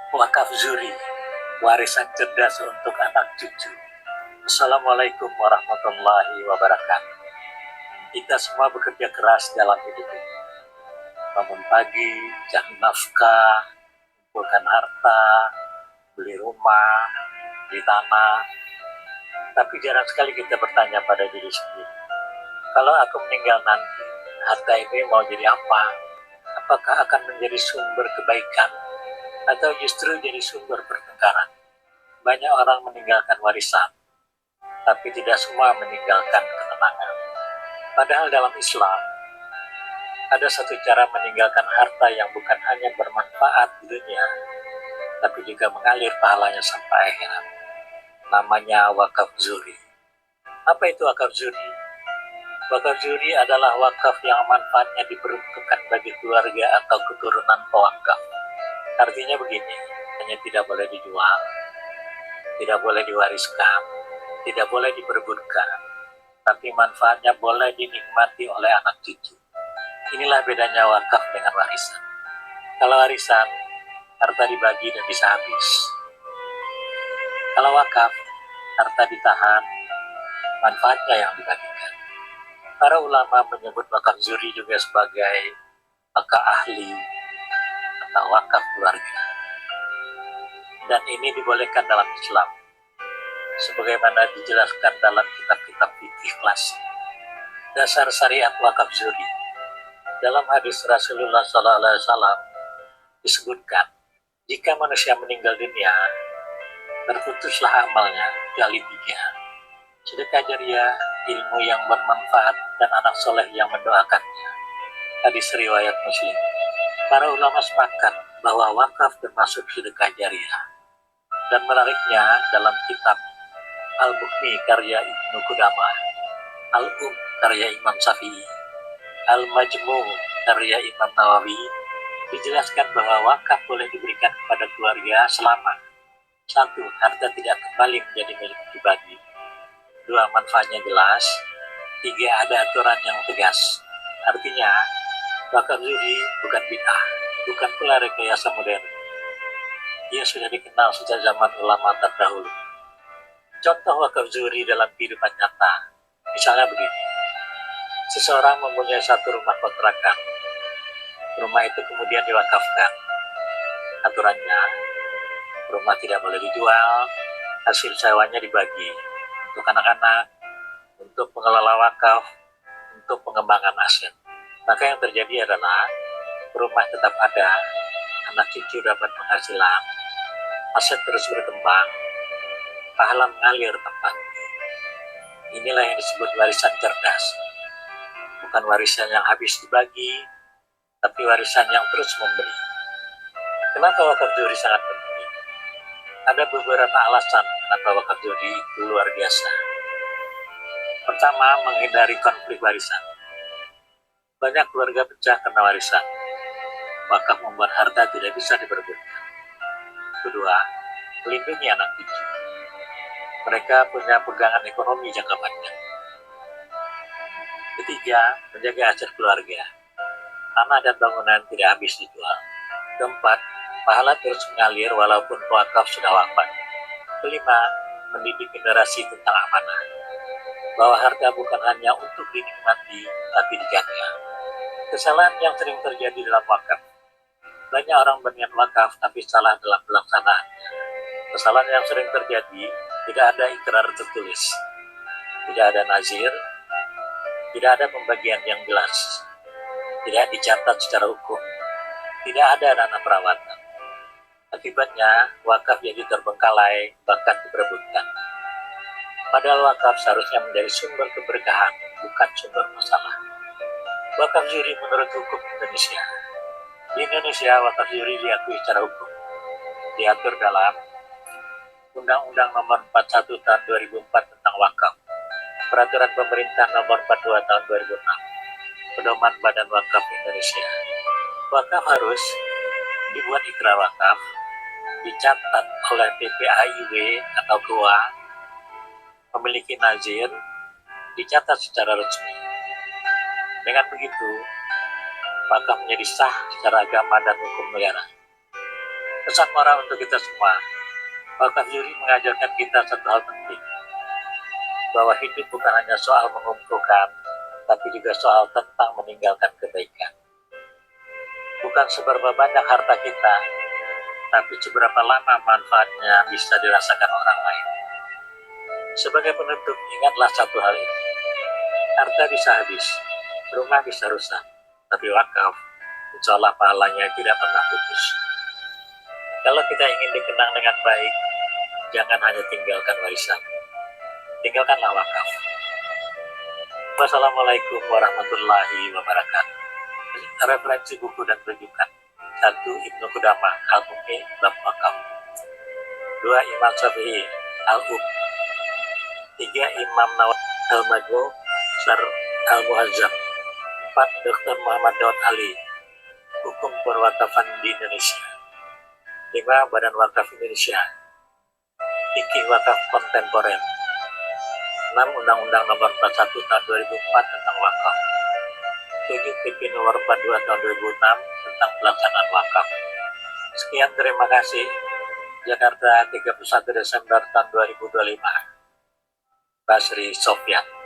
Wakaf Zuri, warisan cerdas untuk anak cucu. Assalamualaikum warahmatullahi wabarakatuh. Kita semua bekerja keras dalam hidup ini. Bangun pagi, cari nafkah, kumpulkan harta, beli rumah, beli tanah. Tapi jarang sekali kita bertanya pada diri sendiri. Kalau aku meninggal nanti, harta ini mau jadi apa? Apakah akan menjadi sumber kebaikan atau justru jadi sumber pertengkaran? Banyak orang meninggalkan warisan, tapi tidak semua meninggalkan ketenangan. Padahal dalam Islam, ada satu cara meninggalkan harta yang bukan hanya bermanfaat di dunia, tapi juga mengalir pahalanya sampai akhirat. Namanya wakaf zuri. Apa itu wakaf zuri? Wakaf zuri adalah wakaf yang manfaatnya diperuntukkan bagi keluarga atau keturunan pewakaf. Artinya begini, hanya tidak boleh dijual, tidak boleh diwariskan, tidak boleh diperebutkan, tapi manfaatnya boleh dinikmati oleh anak cucu. Inilah bedanya wakaf dengan warisan. Kalau warisan, harta dibagi dan bisa habis. Kalau wakaf, harta ditahan, manfaatnya yang dibagikan. Para ulama menyebut wakaf zuri juga sebagai wakaf ahli atau wakaf keluarga. Dan ini dibolehkan dalam Islam, sebagaimana dijelaskan dalam kitab-kitab fikih klasik. Dasar syariat wakaf zuri. Dalam hadis Rasulullah SAW disebutkan, jika manusia meninggal dunia, terputuslah amalnya kecuali 3. Sedekah jariah, ilmu yang bermanfaat, dan anak soleh yang mendoakannya. Hadis riwayat Muslim. Para ulama sepakat bahwa wakaf termasuk sedekah jariah. Dan menariknya dalam kitab Al-Bukhni karya Ibnu Qudamah, karya Imam Syafi'i, Al-Majmu' karya Imam Nawawi, dijelaskan bahwa wakaf boleh diberikan kepada keluarga selama 1. Harta tidak kembali menjadi milik pribadi. 2. Manfaatnya jelas. 3. Ada aturan yang tegas. Artinya, wakaf zuri bukan bid'ah, bukan pula rekayasa modern. Ia sudah dikenal sejak zaman ulama terdahulu. Contoh wakaf zuri dalam kehidupan nyata, misalnya begini. Seseorang mempunyai satu rumah kontrakan. Rumah itu kemudian diwakafkan. Aturannya, rumah tidak boleh dijual, hasil sewanya dibagi untuk anak-anak, untuk pengelola wakaf, untuk pengembangan aset. Maka yang terjadi adalah rumah tetap ada, anak cucu dapat penghasilan, aset terus berkembang, pahala mengalir tempat. Inilah yang disebut warisan cerdas. Bukan warisan yang habis dibagi, tapi warisan yang terus memberi. Kenapa wakaf zuri sangat penting? Ada beberapa alasan kenapa wakaf zuri itu luar biasa. Pertama, menghindari konflik warisan. Banyak keluarga pecah karena warisan. Wakaf membuat harta tidak bisa diperebutkan. Kedua, melindungi anak cucu. Mereka punya pegangan ekonomi jangka panjang. Ketiga, menjaga aset keluarga. Tanah dan bangunan tidak habis dijual. Keempat, pahala terus mengalir walaupun wakaf sudah wafat. Kelima, mendidik generasi tentang amanah. Bahwa harta bukan hanya untuk dinikmati, tapi dijaga. Kesalahan yang sering terjadi dalam wakaf. Banyak orang berniat wakaf, tapi salah dalam pelaksanaannya. Kesalahan yang sering terjadi, tidak ada ikrar tertulis. Tidak ada nazir, tidak ada pembagian yang jelas. Tidak dicatat secara hukum. Tidak ada dana perawatan. Akibatnya, wakaf jadi terbengkalai, bahkan diperebutkan. Padahal wakaf seharusnya menjadi sumber keberkahan, bukan sumber masalah. Wakaf zuri menurut hukum Indonesia. Di Indonesia, wakaf zuri diakui secara hukum. Diatur dalam Undang-Undang Nomor 41 Tahun 2004 tentang wakaf, Peraturan Pemerintah Nomor 42 Tahun 2006, Pedoman Badan Wakaf Indonesia. Wakaf harus dibuat ikrar wakaf, dicatat oleh PPAIW atau KUA, memiliki nazir, dicatat secara resmi. Dengan begitu, wakaf menjadi sah secara agama dan hukum negara. Pesan moral untuk kita semua, wakaf juri mengajarkan kita satu hal penting, bahwa hidup bukan hanya soal mengumpulkan, tapi juga soal tentang meninggalkan kebaikan. Bukan seberapa banyak harta kita, tapi seberapa lama manfaatnya bisa dirasakan orang lain. Sebagai penutup, ingatlah satu hal ini. Harta bisa habis, rumah bisa rusak, tapi wakaf, insya Allah pahalanya tidak pernah putus. Kalau kita ingin dikenang dengan baik, jangan hanya tinggalkan warisan, tinggalkanlah wakaf. Wassalamualaikum warahmatullahi wabarakatuh. Referensi buku dan rujukan: 1. Ibnu Qudamah Al-Muqni bab wakaf. 2. Imam Syafi'i Al-Um. 3. Imam Nawawi Al-Majmu' Syarh Al-Muhazzab. 4. Dr. Muhammad Daud Ali Hukum Perwakafan di Indonesia. 5. Badan Wakaf Indonesia Fikih Wakaf Kontemporer. 6. Undang-Undang Nomor 41 Tahun 2004 tentang wakaf. 7. PP Nomor 42 Tahun 2006 tentang pelaksanaan wakaf. Sekian, terima kasih. Jakarta, 31 Desember tahun 2025. Basri Sofyan.